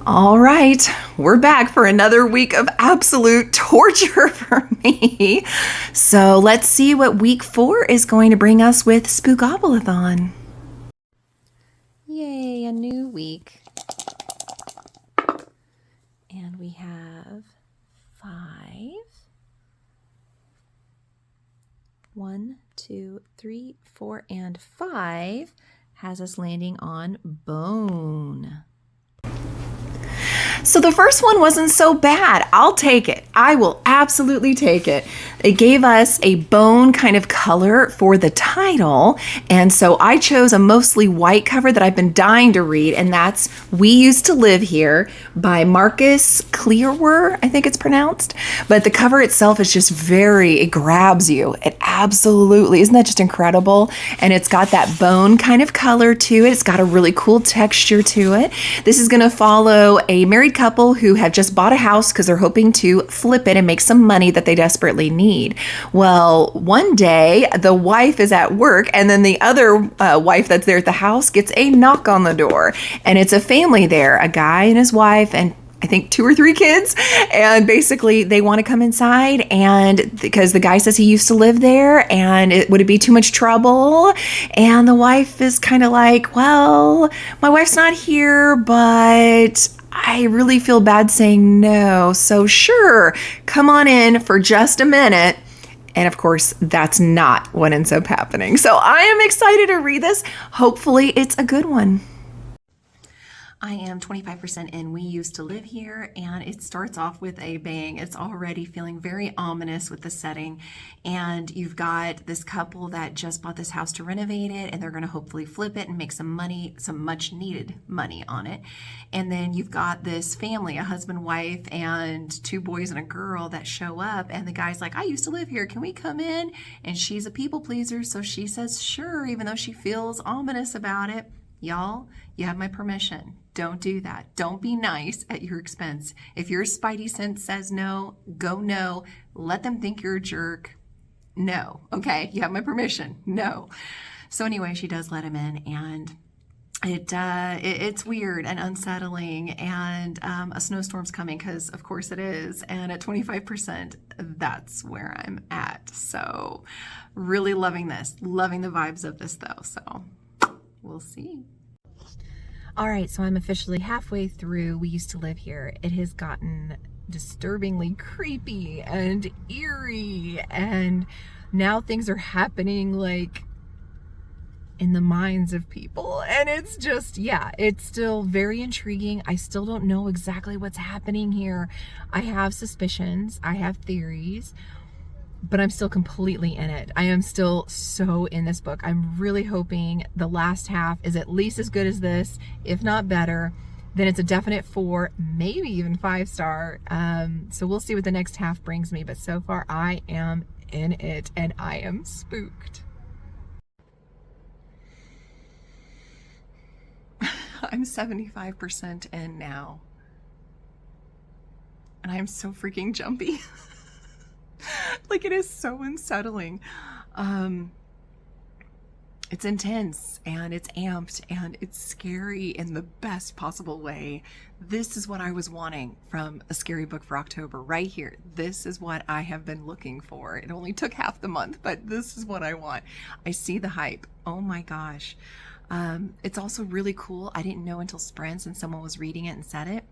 All right, we're back for another week of absolute torture for me. So let's see what week 4 is going to bring us with Spookopoly-thon. Yay, a new week. And we have 5. 1, 2, 3, 4, and 5 has us landing on bone. So the first one wasn't so bad. I'll take it. I will absolutely take it. It gave us a bone kind of color for the title. And so I chose a mostly white cover that I've been dying to read. And that's We Used to Live Here by Marcus Clearwer, I think it's pronounced. But the cover itself is just it grabs you. It absolutely, isn't that just incredible? And it's got that bone kind of color to it. It's got a really cool texture to it. This is going to follow a married couple who have just bought a house because they're hoping to flip it and make some money that they desperately need. Well, one day the wife is at work and then the other wife that's there at the house gets a knock on the door, and it's a family there, a guy and his wife and I think 2 or 3 kids, and basically they want to come inside, and because the guy says he used to live there and would it be too much trouble? And the wife is kind of like, well, my wife's not here, but I really feel bad saying no. So sure, come on in for just a minute. And of course, that's not what ends up happening. So I am excited to read this. Hopefully it's a good one. I am 25% in We Used to Live Here, and it starts off with a bang. It's already feeling very ominous with the setting, and you've got this couple that just bought this house to renovate it, and they're going to hopefully flip it and make some money, some much needed money on it. And then you've got this family, a husband, wife, and 2 boys and a girl that show up, and the guy's like, I used to live here, can we come in? And she's a people pleaser, so she says sure, even though she feels ominous about it. Y'all, you have my permission. Don't do that. Don't be nice at your expense. If your spidey sense says no, go no. Let them think you're a jerk. No. Okay, you have my permission. No. So anyway, she does let him in, and it's weird and unsettling, and a snowstorm's coming because of course it is, and at 25% that's where I'm at. So really loving this, loving the vibes of this though, so we'll see. All right, so I'm officially halfway through We Used to Live Here. It has gotten disturbingly creepy and eerie, and now things are happening like in the minds of people, and it's just, yeah, it's still very intriguing. I still don't know exactly what's happening here. I have suspicions, I have theories, but I'm still completely in it. I am still so in this book. I'm really hoping the last half is at least as good as this, if not better. Then it's a definite 4, maybe even 5-star. So we'll see what the next half brings me, but so far I am in it and I am spooked. I'm 75% in now, and I'm so freaking jumpy. Like, it is so unsettling. It's intense and it's amped and it's scary in the best possible way. This is what I was wanting from a scary book for October right here. This is what I have been looking for. It only took half the month, but this is what I want. I see the hype. Oh my gosh. It's also really cool. I didn't know until Sprints and someone was reading it and said it,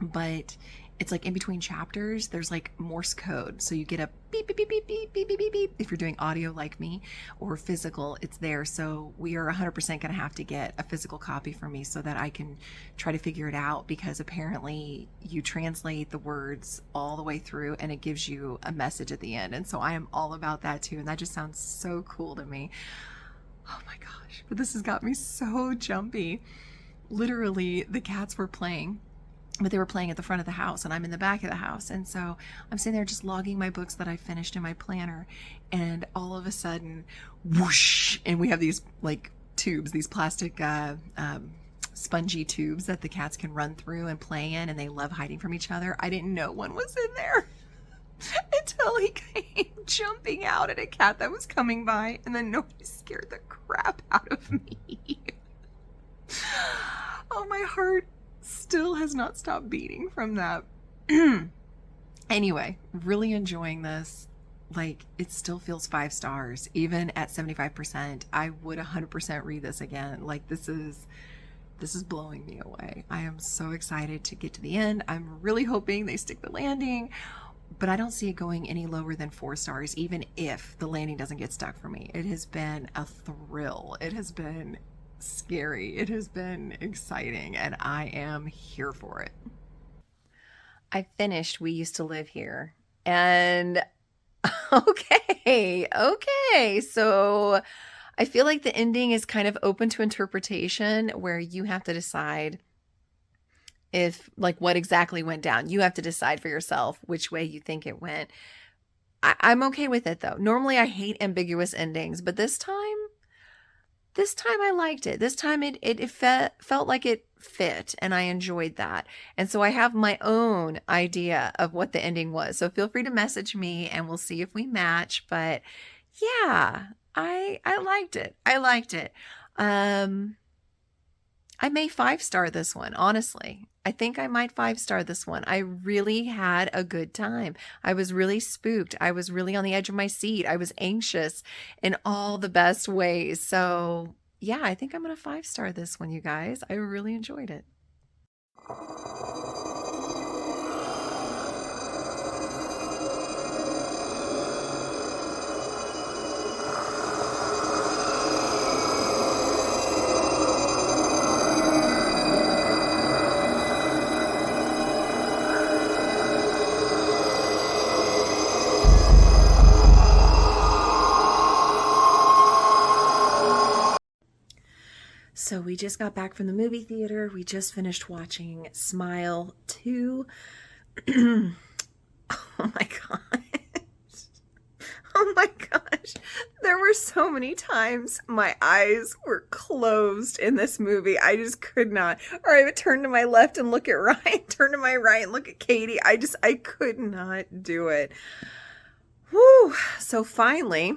but it's like in between chapters, there's like Morse code. So you get a beep, beep, beep, beep, beep, beep, beep, beep, beep. If you're doing audio like me, or physical, it's there. So we are 100% going to have to get a physical copy for me so that I can try to figure it out, because apparently you translate the words all the way through and it gives you a message at the end. And so I am all about that too. And that just sounds so cool to me. Oh my gosh, but this has got me so jumpy. Literally, the cats were playing, but they were playing at the front of the house and I'm in the back of the house. And so I'm sitting there just logging my books that I finished in my planner, and all of a sudden, whoosh, and we have these like tubes, these plastic spongy tubes that the cats can run through and play in, and they love hiding from each other. I didn't know one was in there until he came jumping out at a cat that was coming by, and then nobody scared the crap out of me. Oh, my heart still has not stopped beating from that. Anyway, really enjoying this. Like, it still feels 5 stars, even at 75%. I would 100% read this again. Like, this is blowing me away. I am so excited to get to the end. I'm really hoping they stick the landing, but I don't see it going any lower than 4 stars, even if the landing doesn't get stuck for me. It has been a thrill. It has been scary. It has been exciting, and I am here for it. I finished We Used to Live Here, and okay, so I feel like the ending is kind of open to interpretation, where you have to decide if, like, what exactly went down. You have to decide for yourself which way you think it went. I'm okay with it, though. Normally I hate ambiguous endings, but this time I liked it. This time it felt like it fit, and I enjoyed that. And so I have my own idea of what the ending was. So feel free to message me and we'll see if we match. But yeah, I liked it. I liked it. I may 5-star this one, honestly. I think I might 5-star this one. I really had a good time. I was really spooked. I was really on the edge of my seat. I was anxious in all the best ways. So yeah, I think I'm going to 5-star this one, you guys. I really enjoyed it. So we just got back from the movie theater. We just finished watching Smile 2. Oh my gosh. Oh my gosh. There were so many times my eyes were closed in this movie. I just could not. Or I would turn to my left and look at Ryan, turn to my right and look at Katie. I could not do it. Whew. So finally,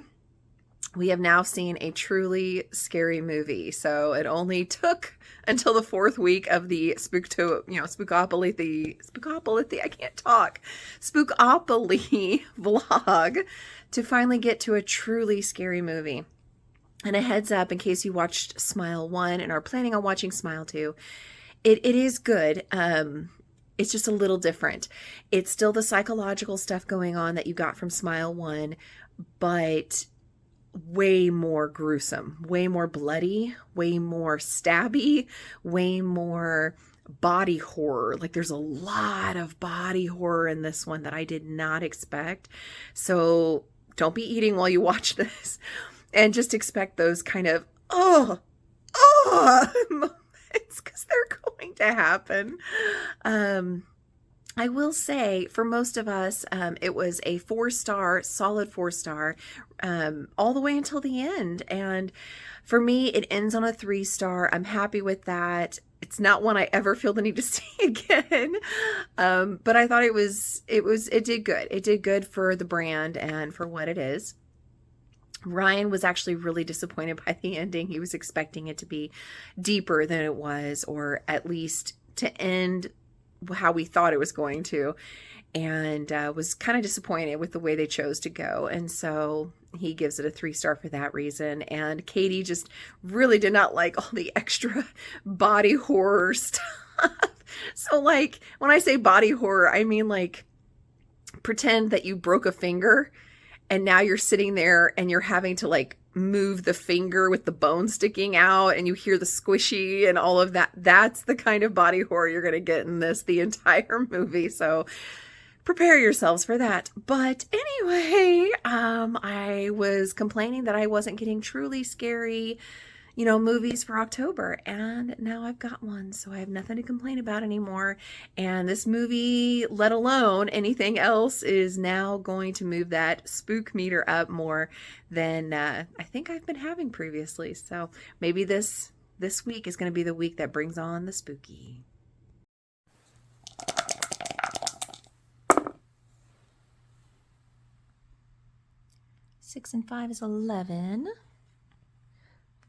we have now seen a truly scary movie. So it only took until the 4th week of the Spookopoly, I can't talk, Spookopoly vlog to finally get to a truly scary movie. And a heads up, in case you watched Smile 1 and are planning on watching Smile 2, it is good. It's just a little different. It's still the psychological stuff going on that you got from Smile 1, but way more gruesome, way more bloody, way more stabby, way more body horror. Like, there's a lot of body horror in this one that I did not expect. So don't be eating while you watch this, and just expect those kind of moments, because they're going to happen. I will say, for most of us, it was a 4-star, solid 4-star, all the way until the end. And for me, it ends on a 3-star. I'm happy with that. It's not one I ever feel the need to see again. But I thought it did good. It did good for the brand and for what it is. Ryan was actually really disappointed by the ending. He was expecting it to be deeper than it was, or at least to end how we thought it was going to, and was kind of disappointed with the way they chose to go. And so he gives it a 3-star for that reason. And Katie just really did not like all the extra body horror stuff. So, like, when I say body horror, I mean, like, pretend that you broke a finger and now you're sitting there and you're having to, like, move the finger with the bone sticking out, and you hear the squishy and all of that. That's the kind of body horror you're going to get in the entire movie. So prepare yourselves for that. But anyway, I was complaining that I wasn't getting truly scary, movies for October, and now I've got one, so I have nothing to complain about anymore. And this movie, let alone anything else, is now going to move that spook meter up more than I think I've been having previously. So maybe this this week is going to be the week that brings on the spooky. 6 and 5 is 11.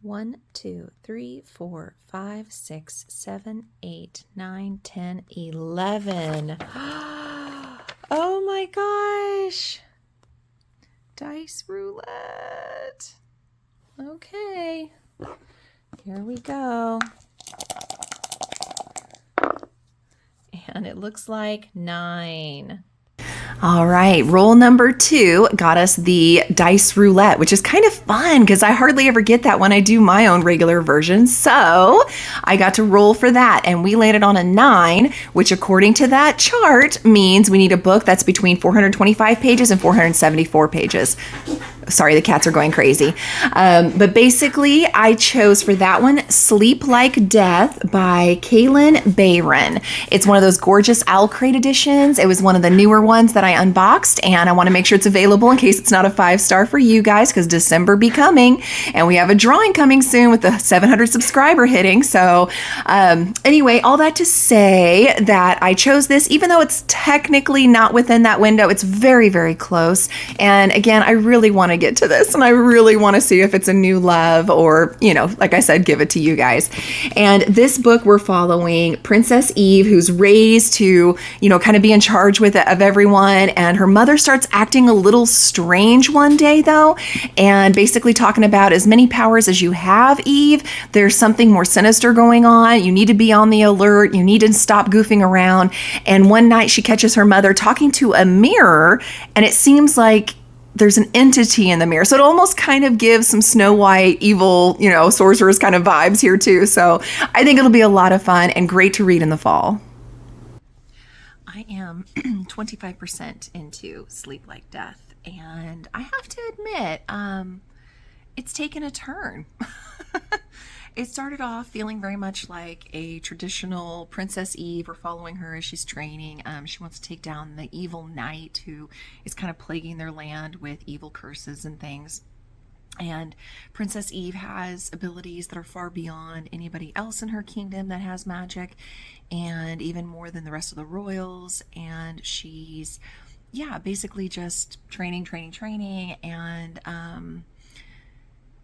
1, 2, 3, 4, 5, 6, 7, 8, 9, 10, 11. Oh my gosh. Dice roulette. Okay. Here we go. And it looks like 9. All right, roll number 2 got us the dice roulette, which is kind of fun because I hardly ever get that when I do my own regular version. So I got to roll for that, and we landed on a 9, which according to that chart means we need a book that's between 425 pages and 474 pages. Sorry, the cats are going crazy. But basically, I chose for that one Sleep Like Death by Kaylin Bayron. It's one of those gorgeous Owl Crate editions. It was one of the newer ones that I unboxed, and I want to make sure it's available in case it's not a 5-star for you guys, because December be coming, and we have a drawing coming soon with the 700 subscriber hitting. So anyway, all that to say that I chose this, even though it's technically not within that window, it's very, very close. And again, I really want to get to this, and I really want to see if it's a new love or, you know, like I said, give it to you guys. And this book, we're following Princess Eve, who's raised to, you know, kind of be in charge of everyone, and her mother starts acting a little strange one day though, and basically talking about as many powers as you have, Eve, there's something more sinister going on. You need to be on the alert. You need to stop goofing around. And one night she catches her mother talking to a mirror, and it seems like there's an entity in the mirror. So it almost kind of gives some Snow White, evil, you know, sorceress kind of vibes here too. So I think it'll be a lot of fun and great to read in the fall. I am 25% into Sleep Like Death, and I have to admit, it's taken a turn. It started off feeling very much like a traditional Princess Eve. We're following her as she's training. She wants to take down the evil knight who is kind of plaguing their land with evil curses and things. And Princess Eve has abilities that are far beyond anybody else in her kingdom that has magic, and even more than the rest of the royals. And she's, yeah, basically just training. And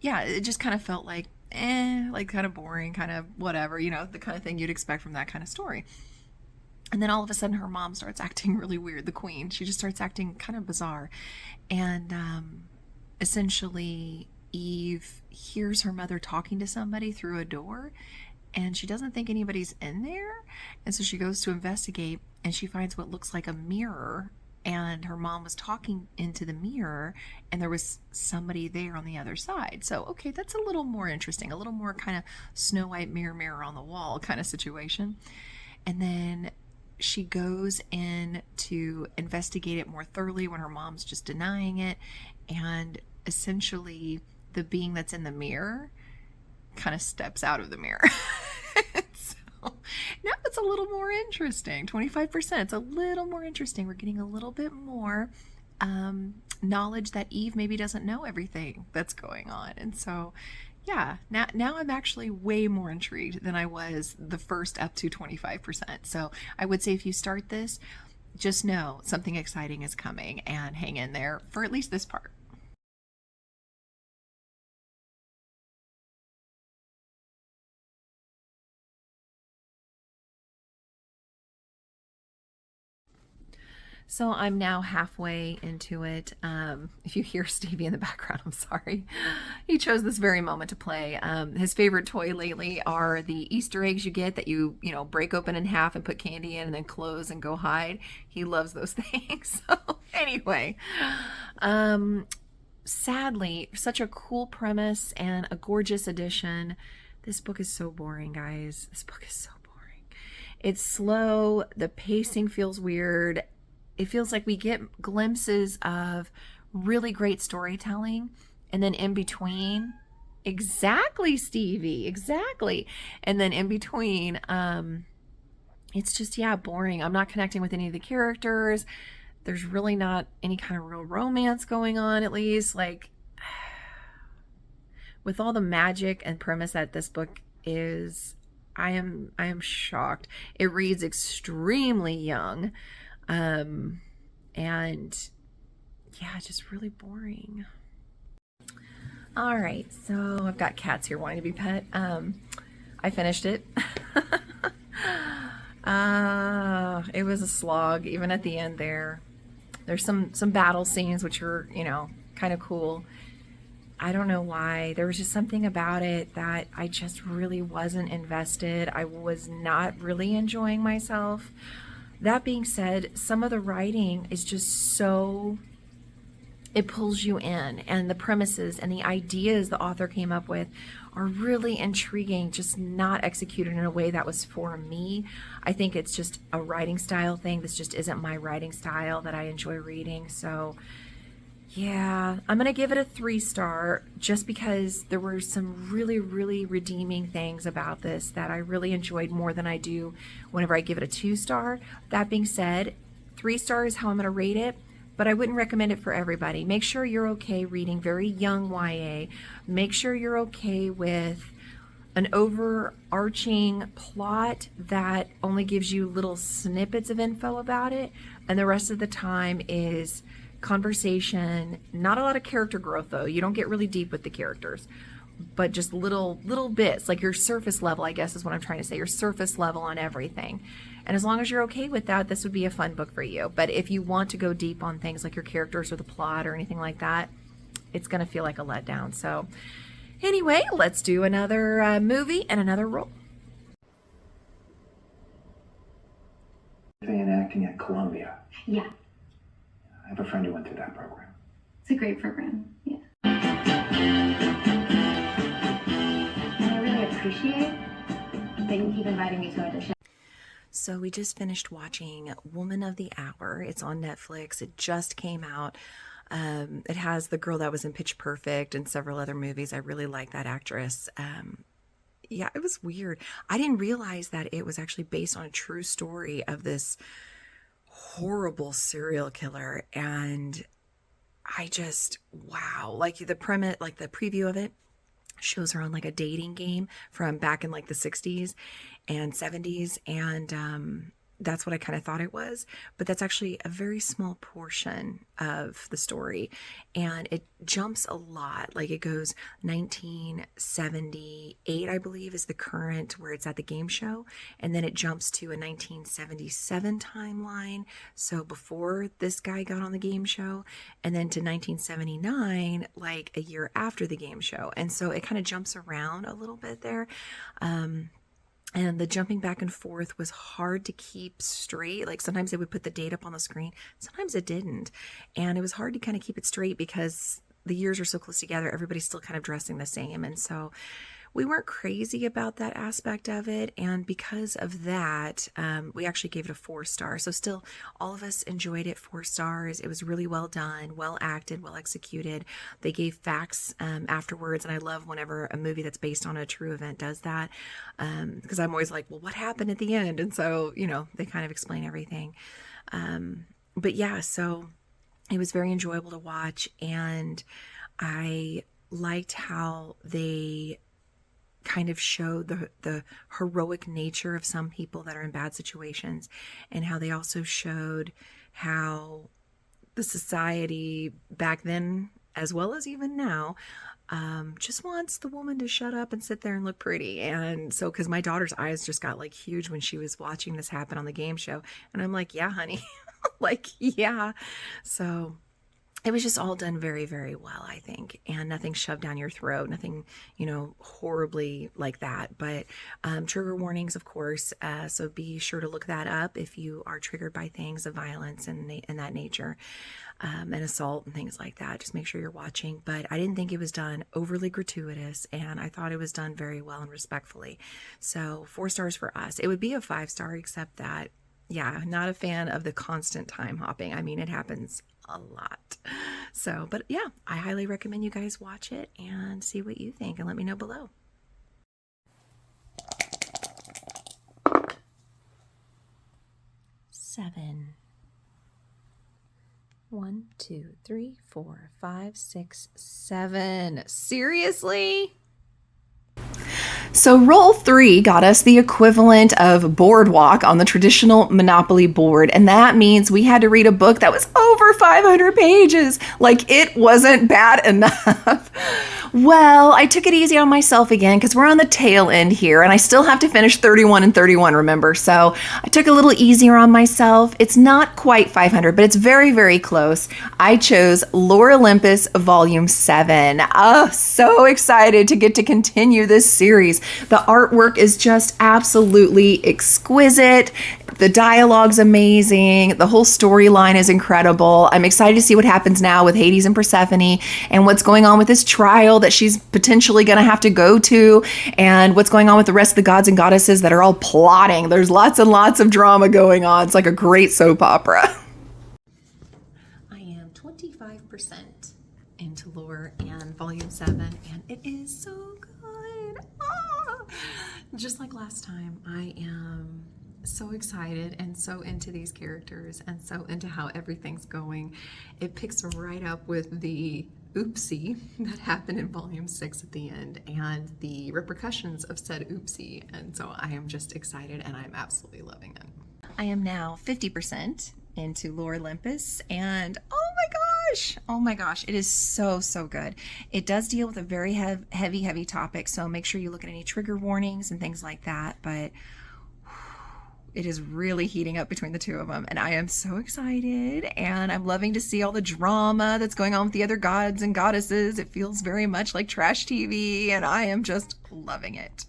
yeah, it just kind of felt like, like kind of boring, kind of whatever, you know, the kind of thing you'd expect from that kind of story. And then all of a sudden her mom starts acting really weird, the queen. She just starts acting kind of bizarre. And essentially Eve hears her mother talking to somebody through a door, and she doesn't think anybody's in there. And so she goes to investigate, and she finds what looks like a mirror, and her mom was talking into the mirror, and there was somebody there on the other side. So, okay, that's a little more interesting, a little more kind of Snow White mirror on the wall kind of situation. And then she goes in to investigate it more thoroughly when her mom's just denying it, and essentially the being that's in the mirror kind of steps out of the mirror. So now it's a little more interesting. 25%, it's a little more interesting. We're getting a little bit more knowledge that Eve maybe doesn't know everything that's going on. And so yeah, now I'm actually way more intrigued than I was the first up to 25%. So I would say if you start this, just know something exciting is coming, and hang in there for at least this part. So I'm now halfway into it. If you hear Stevie in the background, I'm sorry. He chose this very moment to play. His favorite toy lately are the Easter eggs you get that you break open in half and put candy in and then close and go hide. He loves those things. So anyway, sadly, such a cool premise and a gorgeous edition. This book is so boring, guys. This book is so boring. It's slow. The pacing feels weird. It feels like we get glimpses of really great storytelling, and then in between, exactly, Stevie, exactly. And then in between, it's just, yeah, boring. I'm not connecting with any of the characters. There's really not any kind of real romance going on, at least. Like, with all the magic and premise that this book is, I am shocked. It reads extremely young. And yeah, just really boring. All right, so I've got cats here wanting to be pet. I finished it. It was a slog, even at the end there. There's some battle scenes which are, you know, kind of cool. I don't know why. There was just something about it that I just really wasn't invested. I was not really enjoying myself. That being said, some of the writing is just so, it pulls you in, and the premises and the ideas the author came up with are really intriguing, just not executed in a way that was for me. I think it's just a writing style thing. This just isn't my writing style that I enjoy reading. So yeah, I'm going to give it a 3-star just because there were some really, really redeeming things about this that I really enjoyed more than I do whenever I give it a 2-star. That being said, 3 stars is how I'm going to rate it, but I wouldn't recommend it for everybody. Make sure you're okay reading very young YA. Make sure you're okay with an overarching plot that only gives you little snippets of info about it, and the rest of the time is conversation. Not a lot of character growth though. You don't get really deep with the characters, but just little bits, like your surface level, I guess is what I'm trying to say, your surface level on everything. And as long as you're okay with that, this would be a fun book for you. But if you want to go deep on things like your characters or the plot or anything like that, it's going to feel like a letdown. So anyway, let's do another movie and another role. In acting at Columbia. Yeah, I have a friend who went through that program. it's a great program. Yeah. And I really appreciate that you keep inviting me to audition. So we just finished watching Woman of the Hour. It's on Netflix. It just came out. It has the girl that was in Pitch Perfect and several other movies. I really like that actress. Yeah, it was weird. I didn't realize that it was actually based on a true story of this horrible serial killer. And I just, wow, like the premise, like the preview of it shows her on like a dating game from back in like the 60s and 70s. And that's what I kind of thought it was, but that's actually a very small portion of the story, and it jumps a lot. Like it goes 1978, I believe, is the current where it's at the game show, and then it jumps to a 1977 timeline, so before this guy got on the game show, and then to 1979, like a year after the game show. And so it kind of jumps around a little bit there. And the jumping back and forth was hard to keep straight. Like sometimes they would put the date up on the screen, sometimes it didn't. And it was hard to kind of keep it straight because the years are so close together. Everybody's still kind of dressing the same. And so we weren't crazy about that aspect of it. And because of that, we actually gave it a 4-star. So still, all of us enjoyed it 4 stars. It was really well done, well acted, well executed. They gave facts afterwards. And I love whenever a movie that's based on a true event does that. Because I'm always like, well, what happened at the end? And so, you know, they kind of explain everything. But yeah, so it was very enjoyable to watch. And I liked how they kind of showed the heroic nature of some people that are in bad situations, and how they also showed how the society back then, as well as even now, just wants the woman to shut up and sit there and look pretty. And so, because my daughter's eyes just got like huge when she was watching this happen on the game show, and I'm like, yeah, honey, like, yeah. So it was just all done very, very well, I think, and nothing shoved down your throat, nothing, you know, horribly like that. But trigger warnings, of course, so be sure to look that up if you are triggered by things of violence and that nature, and assault and things like that. Just make sure you're watching. But I didn't think it was done overly gratuitous, and I thought it was done very well and respectfully. So 4 stars for us. It would be a 5-star, except that, yeah, not a fan of the constant time hopping. I mean, it happens a lot. So, but yeah, I highly recommend you guys watch it and see what you think, and let me know below. Seven. 1, 2, 3, 4, 5, 6, 7. Seriously? So roll 3 got us the equivalent of boardwalk on the traditional Monopoly board, and that means we had to read a book that was over 500 pages. Like, it wasn't bad enough. Well, I took it easy on myself again because we're on the tail end here, and I still have to finish 31 and 31, remember? So I took a little easier on myself. It's not quite 500, but it's very, very close. I chose Lore Olympus Volume 7. Oh, so excited to get to continue this series. The artwork is just absolutely exquisite. The dialogue's amazing. The whole storyline is incredible. I'm excited to see what happens now with Hades and Persephone and what's going on with this trial that she's potentially going to have to go to, and what's going on with the rest of the gods and goddesses that are all plotting. There's lots and lots of drama going on. It's like a great soap opera. I am 25% into Lore and Volume 7, and it is so good. Just like last time, I am so excited and so into these characters and so into how everything's going. It picks right up with the oopsie that happened in Volume 6 at the end and the repercussions of said oopsie. And so I am just excited and I'm absolutely loving it. I am now 50% into Lore Olympus, and oh my gosh, it is so, so good. It does deal with a very heavy topic, so make sure you look at any trigger warnings and things like that, but it is really heating up between the two of them, and I am so excited, and I'm loving to see all the drama that's going on with the other gods and goddesses. It feels very much like trash TV, and I am just loving it.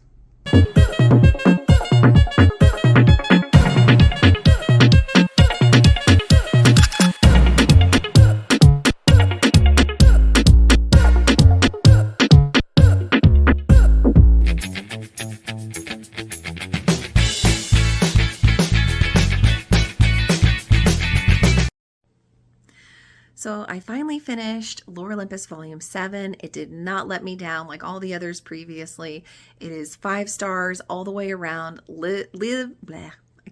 So I finally finished Lore Olympus Volume 7. It did not let me down like all the others previously. It is 5 stars all the way around. I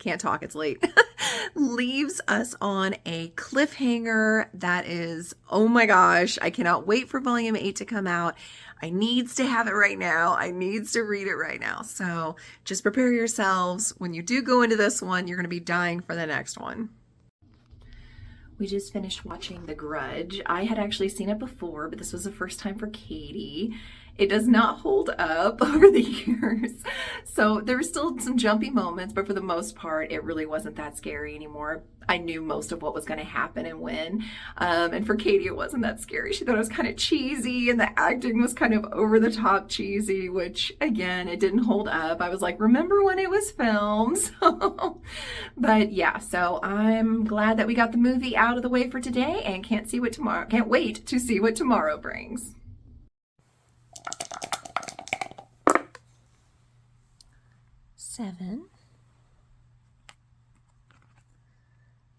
can't talk, it's late. Leaves us on a cliffhanger that is, oh my gosh, I cannot wait for Volume 8 to come out. I needs to have it right now. I needs to read it right now. So just prepare yourselves. When you do go into this one, you're going to be dying for the next one. We just finished watching The Grudge. I had actually seen it before, but this was the first time for Katie. It does not hold up over the years. So there were still some jumpy moments, but for the most part, it really wasn't that scary anymore. I knew most of what was going to happen and when. And for Katie, it wasn't that scary. She thought it was kind of cheesy, and the acting was kind of over the top cheesy, which again, it didn't hold up. I was like, remember when it was filmed? But yeah, so I'm glad that we got the movie out of the way for today, and can't wait to see what tomorrow brings. Seven.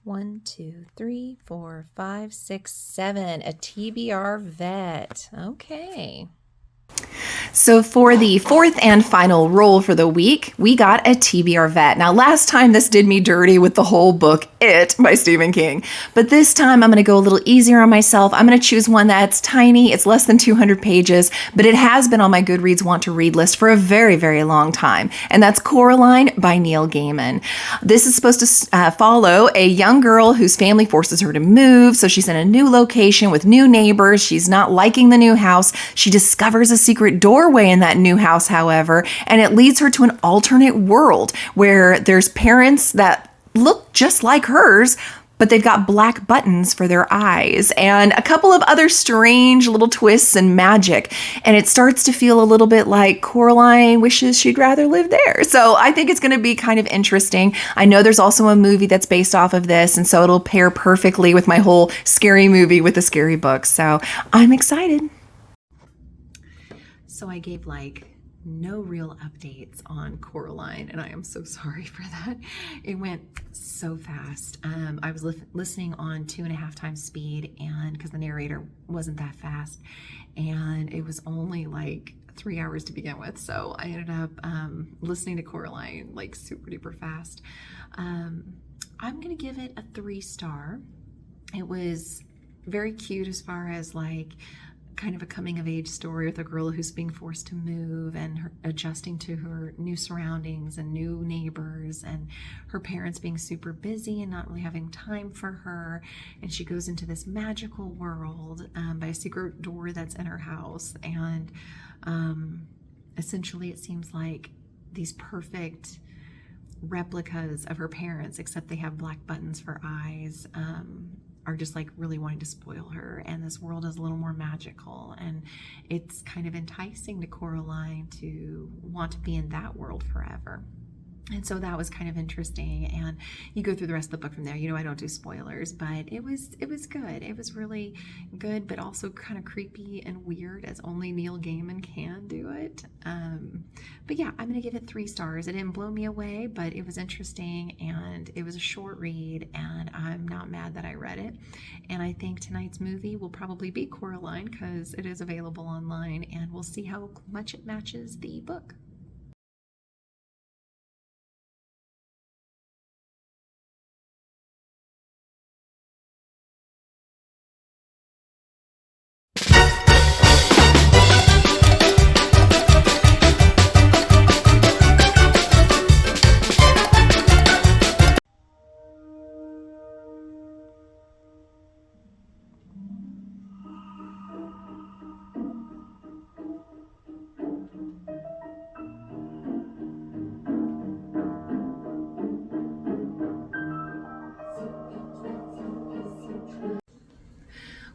1, 2, 3, 4, 5, 6, 7. A TBR vet. Okay. So for the fourth and final roll for the week, we got a TBR vet. Now, last time this did me dirty with the whole book, It by Stephen King. But this time I'm going to go a little easier on myself. I'm going to choose one that's tiny. It's less than 200 pages, but it has been on my GoodReads Want to Read list for a very, very long time. And that's Coraline by Neil Gaiman. This is supposed to follow a young girl whose family forces her to move. So she's in a new location with new neighbors. She's not liking the new house. She discovers a secret doorway in that new house, however, and it leads her to an alternate world where there's parents that look just like hers, but they've got black buttons for their eyes and a couple of other strange little twists and magic. And it starts to feel a little bit like Coraline wishes she'd rather live there. So I think it's going to be kind of interesting. I know there's also a movie that's based off of this, and so it'll pair perfectly with my whole scary movie with the scary book. So I'm excited. So I gave no real updates on Coraline, and I am so sorry for that. It went so fast. I was listening on 2.5 times speed, and because the narrator wasn't that fast, and it was only 3 hours to begin with. So I ended up listening to Coraline super duper fast. I'm gonna give it a 3-star. It was very cute as far as kind of a coming of age story with a girl who's being forced to move and her adjusting to her new surroundings and new neighbors, and her parents being super busy and not really having time for her. And she goes into this magical world by a secret door that's in her house. And essentially it seems like these perfect replicas of her parents, except they have black buttons for eyes, are just like really wanting to spoil her. And this world is a little more magical, and it's kind of enticing to Coraline to want to be in that world forever. And so that was kind of interesting, and you go through the rest of the book from there. You know, I don't do spoilers, but it was good. It was really good, but also kind of creepy and weird, as only Neil Gaiman can do it. But yeah, I'm gonna give it 3 stars. It didn't blow me away, but it was interesting, and it was a short read, and I'm not mad that I read it. And I think tonight's movie will probably be Coraline, because it is available online, and we'll see how much it matches the book.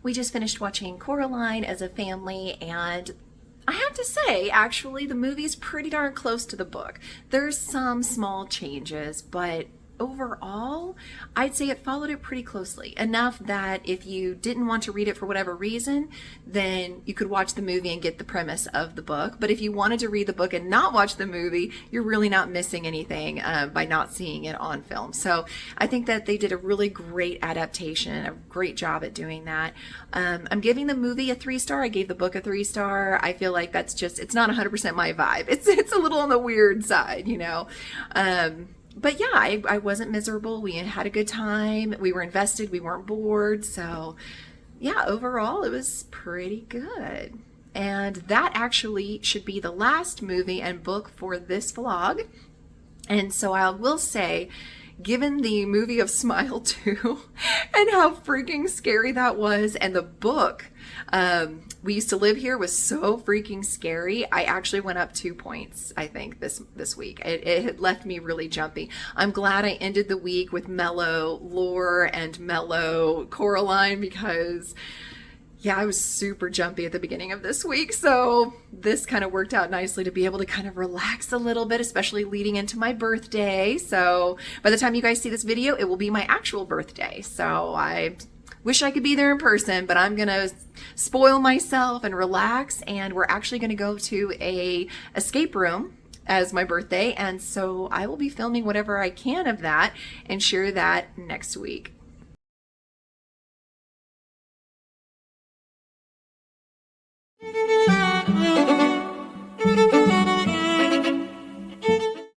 We just finished watching Coraline as a family, and I have to say, actually, the movie's pretty darn close to the book. There's some small changes, but overall, I'd say it followed it pretty closely. Enough that if you didn't want to read it for whatever reason, then you could watch the movie and get the premise of the book. But if you wanted to read the book and not watch the movie, you're really not missing anything by not seeing it on film. So I think that they did a really great adaptation, a great job at doing that. I'm giving the movie a 3-star. I gave the book a 3-star. I feel like that's just, it's not 100% my vibe. It's a little on the weird side, you know. But yeah, I wasn't miserable. We had a good time. We were invested. We weren't bored. So yeah, overall, it was pretty good. And that actually should be the last movie and book for this vlog. And so I will say, given the movie of Smile 2 and how freaking scary that was, and the book, We Used to Live Here was so freaking scary, I actually went up 2 points, I think, this week. It had left me really jumpy. I'm glad I ended the week with mellow lore and mellow Coraline, because yeah, I was super jumpy at the beginning of this week, so this kind of worked out nicely to be able to kind of relax a little bit, especially leading into my birthday. So by the time you guys see this video, it will be my actual birthday. So I wish I could be there in person, but I'm gonna spoil myself and relax, and we're actually gonna go to a escape room as my birthday, and so I will be filming whatever I can of that and share that next week.